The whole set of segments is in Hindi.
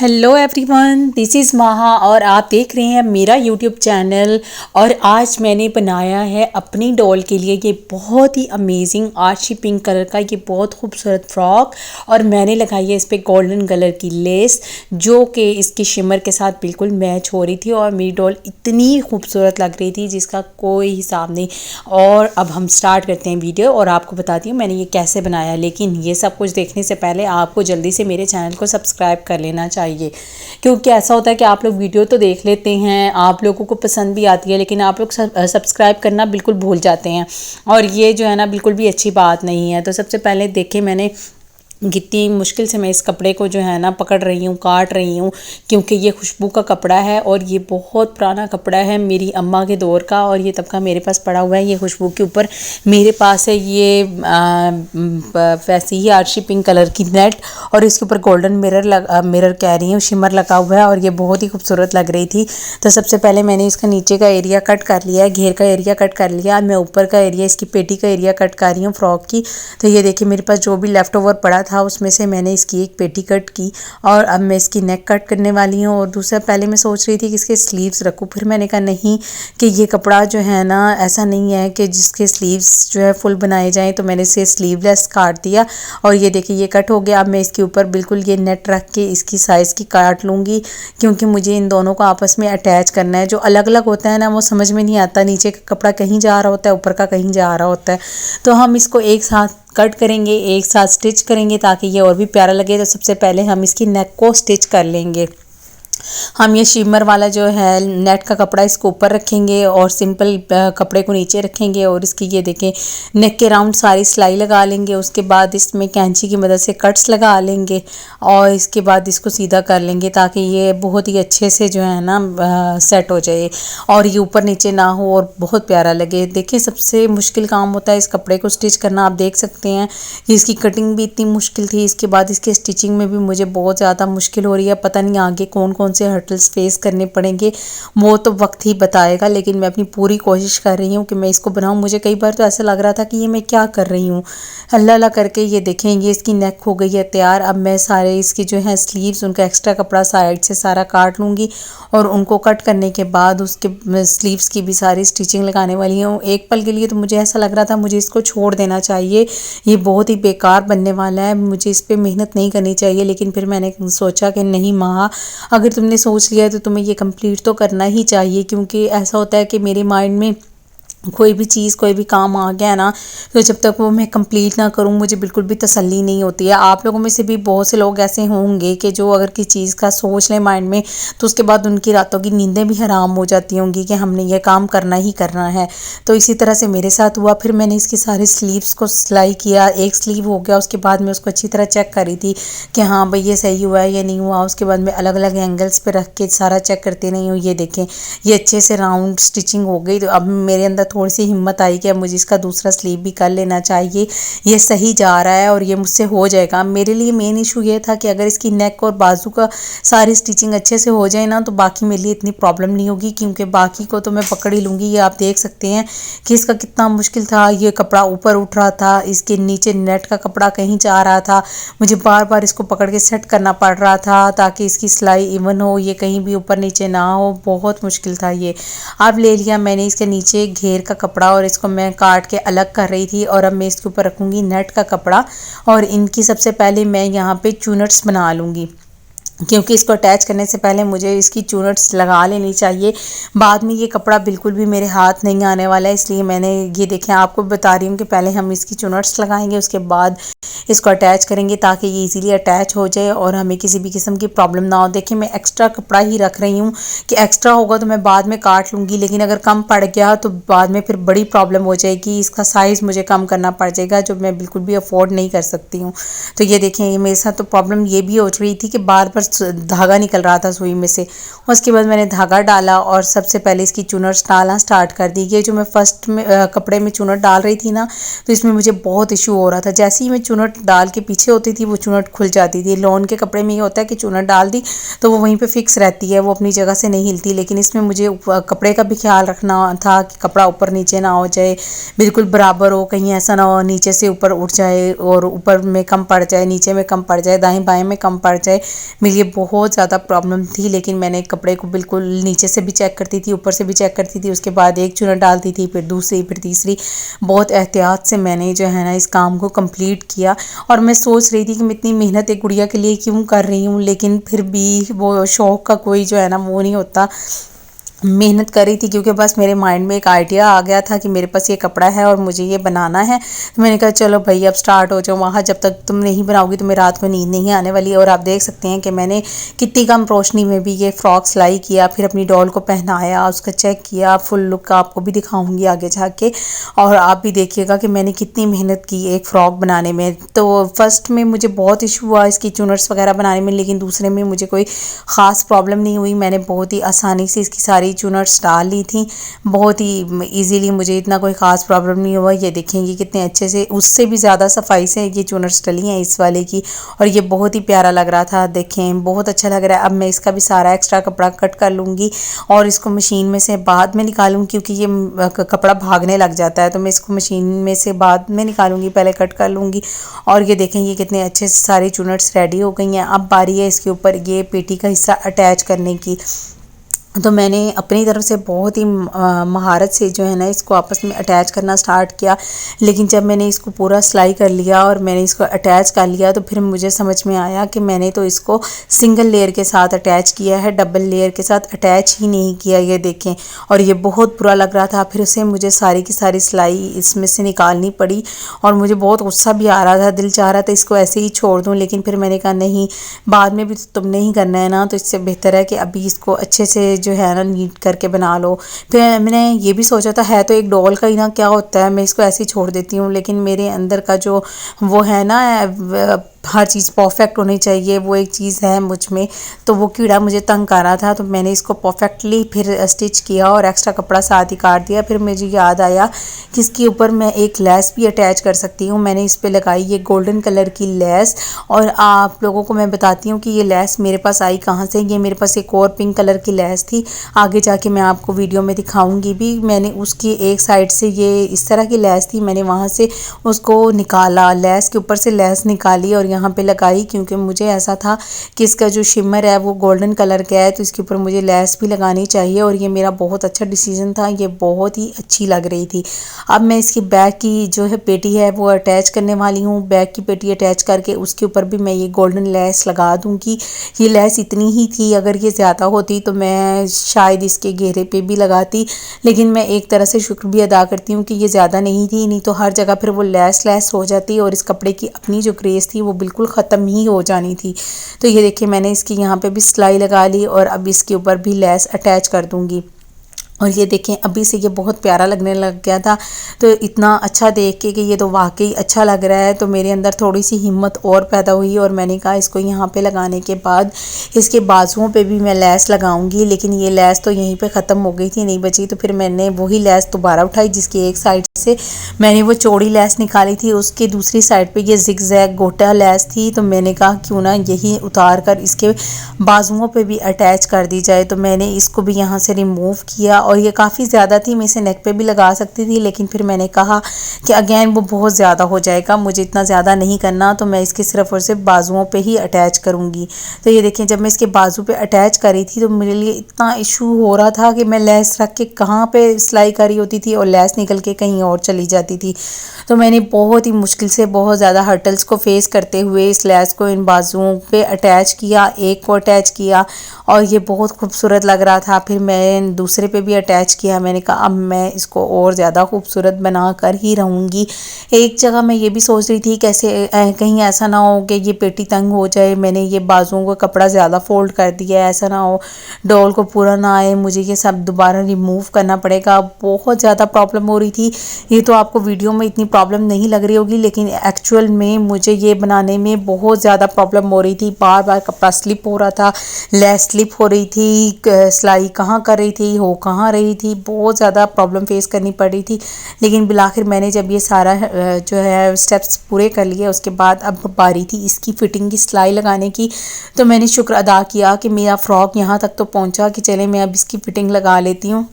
हेलो एवरीवन, दिस इज़ माहा और आप देख रहे हैं मेरा यूट्यूब चैनल। और आज मैंने बनाया है अपनी डॉल के लिए ये बहुत ही अमेजिंग आर्ची पिंक कलर का ये बहुत खूबसूरत फ्रॉक। और मैंने लगाई है इस पर गोल्डन कलर की लेस जो कि इसकी शिमर के साथ बिल्कुल मैच हो रही थी और मेरी डॉल इतनी खूबसूरत लग रही थी जिसका कोई हिसाब नहीं। और अब हम स्टार्ट करते हैं वीडियो और आपको बताती हूँ मैंने ये कैसे बनाया। लेकिन ये सब कुछ देखने से पहले आपको जल्दी से मेरे चैनल को सब्सक्राइब कर लेना चाहिए, क्योंकि ऐसा होता है कि आप लोग वीडियो तो देख लेते हैं, आप लोगों को पसंद भी आती है, लेकिन आप लोग सब्सक्राइब करना बिल्कुल भूल जाते हैं और ये जो है ना बिल्कुल भी अच्छी बात नहीं है। तो सबसे पहले देखें मैंने कितनी मुश्किल से मैं इस कपड़े को जो है ना पकड़ रही हूँ, काट रही हूँ, क्योंकि ये खुशबू का कपड़ा है और ये बहुत पुराना कपड़ा है मेरी अम्मा के दौर का। और ये तब का मेरे पास पड़ा हुआ है। ये खुशबू के ऊपर मेरे पास है ये वैसे ही आर्ची पिंक कलर की नेट और इसके ऊपर गोल्डन मिरर कह रही हूँ, शिमर लगा हुआ है और ये बहुत ही खूबसूरत लग रही थी। तो सबसे पहले मैंने इसका नीचे का एरिया कट कर लिया है, घेर का एरिया कट कर लिया। मैं ऊपर का एरिया, इसकी पेटी का एरिया कट कर रही हूँ फ्रॉक की। तो ये देखिए मेरे पास जो भी लेफ़्ट ओवर पड़ा था उसमें से मैंने इसकी एक पेटी कट की और अब मैं इसकी नेक कट करने वाली हूँ। और दूसरा, पहले मैं सोच रही थी कि इसके स्लीव्स रखूँ, फिर मैंने कहा नहीं, कि ये कपड़ा जो है ना ऐसा नहीं है कि जिसके स्लीव्स जो है फुल बनाए जाएं, तो मैंने इसे स्लीवलेस काट दिया। और ये देखिए ये कट हो गया। अब मैं इसके ऊपर बिल्कुल ये नेट रख के इसकी साइज़ की काट लूँगी, क्योंकि मुझे इन दोनों को आपस में अटैच करना है। जो अलग अलग होता है ना वो समझ में नहीं आता, नीचे का कपड़ा कहीं जा रहा होता है, ऊपर का कहीं जा रहा होता है। तो हम इसको एक साथ कट करेंगे, एक साथ स्टिच करेंगे ताकि ये और भी प्यारा लगे। तो सबसे पहले हम इसकी नेक को स्टिच कर लेंगे। हम ये शिमर वाला जो है नेट का कपड़ा इसको ऊपर रखेंगे और सिंपल कपड़े को नीचे रखेंगे और इसकी ये देखें नेक के राउंड सारी सिलाई लगा लेंगे। उसके बाद इसमें कैंची की मदद से कट्स लगा लेंगे और इसके बाद इसको सीधा कर लेंगे ताकि ये बहुत ही अच्छे से जो है ना सेट हो जाए और ये ऊपर नीचे ना हो और बहुत प्यारा लगे। देखिए सबसे मुश्किल काम होता है इस कपड़े को स्टिच करना। आप देख सकते हैं कि इसकी कटिंग भी इतनी मुश्किल थी, इसके बाद इसके स्टिचिंग में भी मुझे बहुत ज़्यादा मुश्किल हो रही है। पता नहीं आगे कौन कौन से हर्टल्स फेस करने पड़ेंगे, वो तो वक्त ही बताएगा। लेकिन मैं अपनी पूरी कोशिश कर रही हूँ कि मैं इसको बनाऊँ। मुझे कई बार तो ऐसा लग रहा था कि ये मैं क्या कर रही हूँ, अल्लाह अल्लाह करके। ये देखें ये इसकी नेक हो गई है तैयार। अब मैं सारे इसकी जो है स्लीव्स, उनका एक्स्ट्रा कपड़ा साइड से सारा काट लूँगी और उनको कट करने के बाद उसके स्लीव्स की भी सारी स्टिचिंग लगाने वाली हूँ। एक पल के लिए तो मुझे ऐसा लग रहा था मुझे इसको छोड़ देना चाहिए, ये बहुत ही बेकार बनने वाला है, मुझे इस पर मेहनत नहीं करनी चाहिए। लेकिन फिर मैंने सोचा कि नहीं माँ, अगर तुमने सोच लिया है तो तुम्हें ये कंप्लीट तो करना ही चाहिए। क्योंकि ऐसा होता है कि मेरे माइंड में कोई भी चीज़, कोई भी काम आ गया ना, तो जब तक वो मैं कंप्लीट ना करूँ मुझे बिल्कुल भी तसल्ली नहीं होती है। आप लोगों में से भी बहुत से लोग ऐसे होंगे कि जो अगर किसी चीज़ का सोच लें माइंड में तो उसके बाद उनकी रातों की नींदें भी हराम हो जाती होंगी कि हमने ये काम करना ही करना है। तो इसी तरह से मेरे साथ हुआ। फिर मैंने इसकी सारी स्लीव्स को सिलाई किया, एक स्लीव हो गया, उसके बाद मैं उसको अच्छी तरह चेक करी थी कि हाँ भाई ये सही हुआ है या नहीं हुआ। उसके बाद मैं अलग अलग एंगल्स पर रख के सारा चेक करती रही हूँ। ये देखें ये अच्छे से राउंड स्टिचिंग हो गई। तो अब मेरे अंदर थोड़ी सी हिम्मत आई कि अब मुझे इसका दूसरा स्लीव भी कर लेना चाहिए, ये सही जा रहा है और ये मुझसे हो जाएगा। मेरे लिए मेन इशू ये था कि अगर इसकी नेक और बाजू का सारी स्टिचिंग अच्छे से हो जाए ना तो बाकी मेरे लिए इतनी प्रॉब्लम नहीं होगी, क्योंकि बाकी को तो मैं पकड़ ही लूँगी। ये आप देख सकते हैं कि इसका कितना मुश्किल था। ये कपड़ा ऊपर उठ रहा था, इसके नीचे नेट का कपड़ा कहीं जा रहा था, मुझे बार बार इसको पकड़ के सेट करना पड़ रहा था ताकि इसकी सिलाई इवन हो, ये कहीं भी ऊपर नीचे ना हो। बहुत मुश्किल था ये। अब ले लिया मैंने इसके नीचे घेर का कपड़ा और इसको मैं काट के अलग कर रही थी। और अब मैं इसके ऊपर रखूँगी नेट का कपड़ा और इनकी सबसे पहले मैं यहाँ पे चूनट्स बना लूँगी, क्योंकि इसको अटैच करने से पहले मुझे इसकी चूनट्स लगा लेनी चाहिए। बाद में ये कपड़ा बिल्कुल भी मेरे हाथ नहीं आने वाला है, इसलिए मैंने ये देखें आपको बता रही हूँ कि पहले हम इसकी चूनट्स लगाएंगे, उसके बाद इसको अटैच करेंगे ताकि ये इजीली अटैच हो जाए और हमें किसी भी किस्म की प्रॉब्लम ना हो। देखिए मैं एक्स्ट्रा कपड़ा ही रख रही हूँ कि एक्स्ट्रा होगा तो मैं बाद में काट लूँगी, लेकिन अगर कम पड़ गया तो बाद में फिर बड़ी प्रॉब्लम हो जाएगी। इसका साइज़ मुझे कम करना पड़ जाएगा जो मैं बिल्कुल भी अफोर्ड नहीं कर सकती हूँ। तो ये देखें ये मेरे साथ तो प्रॉब्लम ये भी हो रही थी कि बार बार धागा निकल रहा था सुई में से। उसके बाद मैंने धागा डाला और सबसे पहले इसकी चूनट्स डालना स्टार्ट कर दी। ये जो मैं फर्स्ट में कपड़े में चूनट डाल रही थी ना, तो इसमें मुझे बहुत इशू हो रहा था। जैसे ही मैं चूनट डाल के पीछे होती थी वो चूनट खुल जाती थी। लॉन के कपड़े में ये होता है कि चूनट डाल दी तो वो वहीं पे फिक्स रहती है, वो अपनी जगह से नहीं हिलती। लेकिन इसमें मुझे कपड़े का भी ख्याल रखना था कि कपड़ा ऊपर नीचे ना हो जाए, बिल्कुल बराबर हो, कहीं ऐसा ना हो नीचे से ऊपर उठ जाए और ऊपर में कम पड़ जाए, नीचे में कम पड़ जाए, दाएं बाएं में कम पड़ जाए। मेरी ये बहुत ज़्यादा प्रॉब्लम थी, लेकिन मैंने कपड़े को बिल्कुल नीचे से भी चेक करती थी, ऊपर से भी चेक करती थी, उसके बाद एक चुनट डालती थी, फिर दूसरी, फिर तीसरी। बहुत एहतियात से मैंने जो है ना इस काम को कंप्लीट किया। और मैं सोच रही थी कि मैं इतनी मेहनत एक गुड़िया के लिए क्यों कर रही हूँ, लेकिन फिर भी वो शौक़ का कोई जो है ना वो नहीं होता। मेहनत कर रही थी क्योंकि बस मेरे माइंड में एक आइडिया आ गया था कि मेरे पास ये कपड़ा है और मुझे ये बनाना है। तो मैंने कहा चलो भाई अब स्टार्ट हो जाओ। वहाँ जब तक तुम नहीं बनाओगी तुम्हें रात को नींद नहीं आने वाली। और आप देख सकते हैं कि मैंने कितनी कम रोशनी में भी ये फ्रॉक सिलाई किया, फिर अपनी डॉल को पहनाया, उसका चेक किया। फुल लुक आपको भी दिखाऊंगी आगे जाके, और आप भी देखिएगा कि मैंने कितनी मेहनत की एक फ़्रॉक बनाने में। तो फर्स्ट में मुझे बहुत इशू हुआ इसकी चुनर्स वगैरह बनाने में, लेकिन दूसरे में मुझे कोई ख़ास प्रॉब्लम नहीं हुई। मैंने बहुत ही आसानी से इसकी सारी चुनर्स डाल ली थी, बहुत ही इजीली, मुझे इतना कोई ख़ास प्रॉब्लम नहीं हुआ। ये देखेंगे कितने अच्छे से, उससे भी ज़्यादा सफाई से ये चुनर्स डली हैं इस वाले की, और ये बहुत ही प्यारा लग रहा था। देखें बहुत अच्छा लग रहा है। अब मैं इसका भी सारा एक्स्ट्रा कपड़ा कट कर लूँगी और इसको मशीन में से बाद में निकालूँ, क्योंकि ये कपड़ा भागने लग जाता है। तो मैं इसको मशीन में से बाद में निकालूँगी, पहले कट कर लूँगी। और ये देखें ये कितने अच्छे से सारी चुनर्स रेडी हो गई हैं। अब बारी है इसके ऊपर ये पेटी का हिस्सा अटैच करने की। तो मैंने अपनी तरफ से बहुत ही महारत से जो है ना इसको आपस में अटैच करना स्टार्ट किया, लेकिन जब मैंने इसको पूरा सिलाई कर लिया और मैंने इसको अटैच कर लिया तो फिर मुझे समझ में आया कि मैंने तो इसको सिंगल लेयर के साथ अटैच किया है, डबल लेयर के साथ अटैच ही नहीं किया। ये देखें, और ये बहुत बुरा लग रहा था। फिर से मुझे सारी की सारी सिलाई इसमें से निकालनी पड़ी और मुझे बहुत गुस्सा भी आ रहा था। दिल चाह रहा था इसको ऐसे ही छोड़ दूँ, लेकिन फिर मैंने कहा नहीं, बाद में भी तो तुमने ही करना है ना, तो इससे बेहतर है कि अभी इसको अच्छे से जो है ना नीट करके बना लो। फिर मैंने ये भी सोचा था है तो एक डॉल का ही ना, क्या होता है मैं इसको ऐसे ही छोड़ देती हूँ, लेकिन मेरे अंदर का जो वो है ना हर चीज़ परफेक्ट होनी चाहिए, वो एक चीज़ है मुझ में, तो वो कीड़ा मुझे तंग कर रहा था। तो मैंने इसको परफेक्टली फिर स्टिच किया और एक्स्ट्रा कपड़ा साथ ही काट दिया। फिर मुझे याद आया कि इसके ऊपर मैं एक लेस भी अटैच कर सकती हूँ। मैंने इस पर लगाई ये गोल्डन कलर की लेस, और आप लोगों को मैं बताती हूँ कि ये लेस मेरे पास आई कहाँ से। ये मेरे पास एक और पिंक कलर की लेस थी, आगे जाके मैं आपको वीडियो में दिखाऊंगी भी। मैंने उसकी एक साइड से ये इस तरह की लेस थी, मैंने वहाँ से उसको निकाला, लेस के ऊपर से लेस निकाली और यहाँ पे लगाई, क्योंकि मुझे ऐसा था कि इसका जो शिमर है वो गोल्डन कलर का है, तो इसके ऊपर मुझे लेस भी लगानी चाहिए। और ये मेरा बहुत अच्छा डिसीजन था, ये बहुत ही अच्छी लग रही थी। अब मैं इसकी बैक की जो है पेटी है वो अटैच करने वाली हूँ। बैक की पेटी अटैच करके उसके ऊपर भी मैं ये गोल्डन लेस लगा दूँगी। ये लेस इतनी ही थी, अगर ये ज़्यादा होती तो मैं शायद इसके घेरे पे भी लगाती, लेकिन मैं एक तरह से शुक्र भी अदा करती हूँ कि ये ज़्यादा नहीं थी, नहीं तो हर जगह फिर वो लेस हो जाती और इस कपड़े की अपनी जो ग्रेस थी वो बिल्कुल ख़त्म ही हो जानी थी। तो ये देखिए मैंने इसकी यहाँ पे भी सिलाई लगा ली और अब इसके ऊपर भी लेस अटैच कर दूँगी। और ये देखें अभी से ये बहुत प्यारा लगने लग गया था। तो इतना अच्छा देख के कि ये तो वाकई अच्छा लग रहा है, तो मेरे अंदर थोड़ी सी हिम्मत और पैदा हुई और मैंने कहा इसको यहाँ पे लगाने के बाद इसके बाजुओं पे भी मैं लेस लगाऊंगी। लेकिन ये लेस तो यहीं पे ख़त्म हो गई थी, नहीं बची, तो फिर मैंने वही लेस दोबारा उठाई जिसकी एक साइड से मैंने वो चौड़ी लेस निकाली थी, उसकी दूसरी साइड पे ये जिगजैग गोटा लेस थी। तो मैंने कहा क्यों ना यही उतार कर इसके बाजुओं पे भी अटैच कर दी जाए। तो मैंने इसको भी यहाँ से रिमूव किया और ये काफ़ी ज़्यादा थी, मैं इसे नेक पे भी लगा सकती थी, लेकिन फिर मैंने कहा कि अगेन वो बहुत ज़्यादा हो जाएगा, मुझे इतना ज़्यादा नहीं करना, तो मैं इसके सिर्फ और सिर्फ बाजुओं पे ही अटैच करूँगी। तो ये देखें जब मैं इसके बाजू पे अटैच करी थी तो मेरे लिए इतना इशू हो रहा था कि मैं लेस रख के कहाँ पे सिलाई करी होती थी और लेस निकल के कहीं और चली जाती थी। तो मैंने बहुत ही मुश्किल से बहुत ज़्यादा हर्टल्स को फेस करते हुए इस लेस को इन बाजुओं पे अटैच किया, एक को अटैच किया और ये बहुत खूबसूरत लग रहा था। फिर मैं दूसरे पे भी अटैच किया, मैंने कहा अब मैं इसको और ज़्यादा खूबसूरत बना कर ही रहूँगी। एक जगह मैं ये भी सोच रही थी कैसे कहीं ऐसा ना हो कि ये पेटी तंग हो जाए, मैंने ये बाजुओं का कपड़ा ज़्यादा फोल्ड कर दिया, ऐसा ना हो डॉल को पूरा ना आए, मुझे ये सब दोबारा रिमूव करना पड़ेगा। बहुत ज़्यादा प्रॉब्लम हो रही थी। ये तो आपको वीडियो में इतनी प्रॉब्लम नहीं लग रही होगी, लेकिन एक्चुअल में मुझे ये बनाने में बहुत ज़्यादा प्रॉब्लम हो रही थी। बार बार कपड़ा स्लिप हो रहा था, लेस स्लिप हो रही थी, सिलाई कहाँ कर रही थी, हो कहाँ रही थी, बहुत ज़्यादा प्रॉब्लम फेस करनी पड़ रही थी। लेकिन बिलाखिर मैंने जब ये सारा जो है स्टेप्स पूरे कर लिए उसके बाद अब बारी थी इसकी फ़िटिंग की सिलाई लगाने की। तो मैंने शुक्र अदा किया कि मेरा फ़्रॉक यहाँ तक तो पहुँचा कि चले मैं अब इसकी फ़िटिंग लगा लेती हूँ।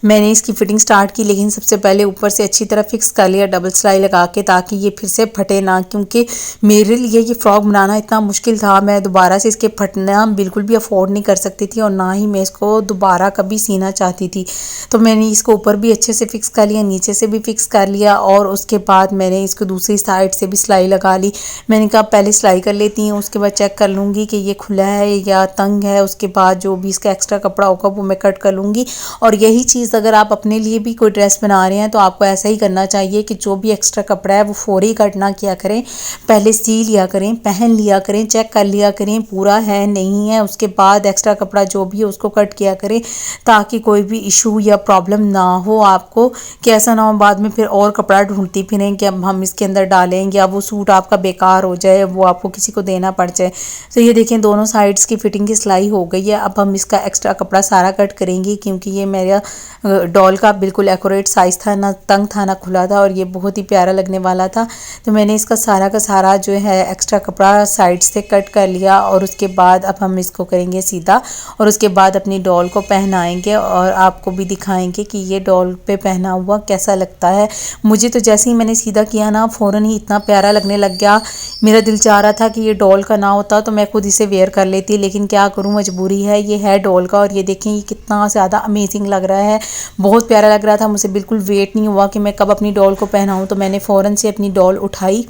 मैंने इसकी फिटिंग स्टार्ट की, लेकिन सबसे पहले ऊपर से अच्छी तरह फिक्स कर लिया डबल सिलाई लगा के, ताकि ये फिर से फटे ना, क्योंकि मेरे लिए ये फ्रॉक बनाना इतना मुश्किल था, मैं दोबारा से इसके फटना बिल्कुल भी अफोर्ड नहीं कर सकती थी और ना ही मैं इसको दोबारा कभी सीना चाहती थी। तो मैंने इसको ऊपर भी अच्छे से फिक्स कर लिया, नीचे से भी फिक्स कर लिया और उसके बाद मैंने इसको दूसरी साइड से भी सिलाई लगा ली। मैंने कहा पहले सिलाई कर लेती हूँ, उसके बाद चेक कर लूँगी कि ये खुला है या तंग है, उसके बाद जो भी इसका एक्स्ट्रा कपड़ा होगा वो मैं कट कर लूँगी। और यही चीज़ अगर आप अपने लिए भी कोई ड्रेस बना रहे हैं तो आपको ऐसा ही करना चाहिए कि जो भी एक्स्ट्रा कपड़ा है वो फौरी कट ना किया करें, पहले सी लिया करें, पहन लिया करें, चेक कर लिया करें पूरा है नहीं है, उसके बाद एक्स्ट्रा कपड़ा जो भी है उसको कट किया करें, ताकि कोई भी इशू या प्रॉब्लम ना हो आपको, कि ऐसा ना हो बाद में फिर और कपड़ा ढूंढती फिरें कि अब हम इसके अंदर डालें या वो सूट आपका बेकार हो जाए, वो आपको किसी को देना पड़ जाए। तो ये देखें दोनों साइड्स की फिटिंग की सिलाई हो गई है। अब हम इसका एक्स्ट्रा कपड़ा सारा कट करेंगे, क्योंकि ये मेरा डॉल का बिल्कुल एक्यूरेट साइज़ था, ना तंग था ना खुला था और ये बहुत ही प्यारा लगने वाला था। तो मैंने इसका सारा का सारा जो है एक्स्ट्रा कपड़ा साइड से कट कर लिया और उसके बाद अब हम इसको करेंगे सीधा और उसके बाद अपनी डॉल को पहनाएंगे और आपको भी दिखाएंगे कि ये डॉल पे पहना हुआ कैसा लगता है। मुझे तो जैसे ही मैंने सीधा किया ना फ़ौरन ही इतना प्यारा लगने लग गया, मेरा दिल चाह रहा था कि ये डॉल का ना होता तो मैं खुद इसे वेयर कर लेती, लेकिन क्या करूँ मजबूरी है, ये है डॉल का। और ये देखें ये कितना ज़्यादा अमेजिंग लग रहा है, बहुत प्यारा लग रहा था। मुझे बिल्कुल वेट नहीं हुआ कि मैं कब अपनी डॉल को पहनाऊँ, तो मैंने फ़ौरन से अपनी डॉल उठाई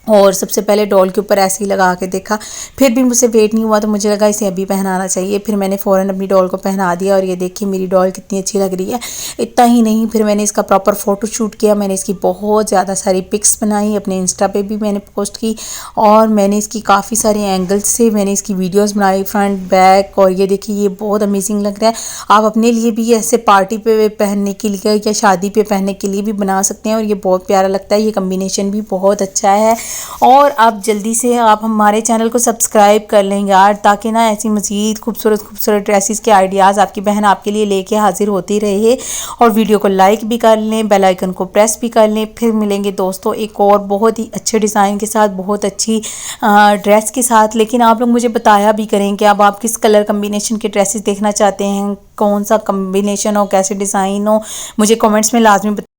और सबसे पहले डॉल के ऊपर ऐसे ही लगा के देखा, फिर भी मुझसे वेट नहीं हुआ तो मुझे लगा इसे अभी पहनाना चाहिए। फिर मैंने फ़ौरन अपनी डॉल को पहना दिया और ये देखिए मेरी डॉल कितनी अच्छी लग रही है। इतना ही नहीं, फिर मैंने इसका प्रॉपर फ़ोटो शूट किया, मैंने इसकी बहुत ज़्यादा सारी पिक्स बनाई, अपने इंस्टा पे भी मैंने पोस्ट की और मैंने इसकी काफ़ी सारे एंगल्स से मैंने इसकी वीडियोज़ बनाई, फ्रंट बैक। और ये देखिए ये बहुत अमेजिंग लग रहा है। आप अपने लिए भी ऐसे पार्टी पे पहनने के लिए या शादी पे पहनने के लिए भी बना सकते हैं और ये बहुत प्यारा लगता है। ये कम्बिनेशन भी बहुत अच्छा है। और आप जल्दी से आप हमारे चैनल को सब्सक्राइब कर लें यार, ताकि ना ऐसी मज़ीद खूबसूरत खूबसूरत ड्रेसेस के आइडियाज़ आपकी बहन आपके लिए लेके हाजिर होती रहे। और वीडियो को लाइक भी कर लें, बेल आइकन को प्रेस भी कर लें। फिर मिलेंगे दोस्तों एक और बहुत ही अच्छे डिज़ाइन के साथ, बहुत अच्छी ड्रेस के साथ। लेकिन आप लोग मुझे बताया भी करें कि अब आप किस कलर कम्बिनेशन के ड्रेसेस देखना चाहते हैं, कौन सा कम्बिनेशन हो, कैसे डिज़ाइन हो, मुझे कमेंट्स में लाजमी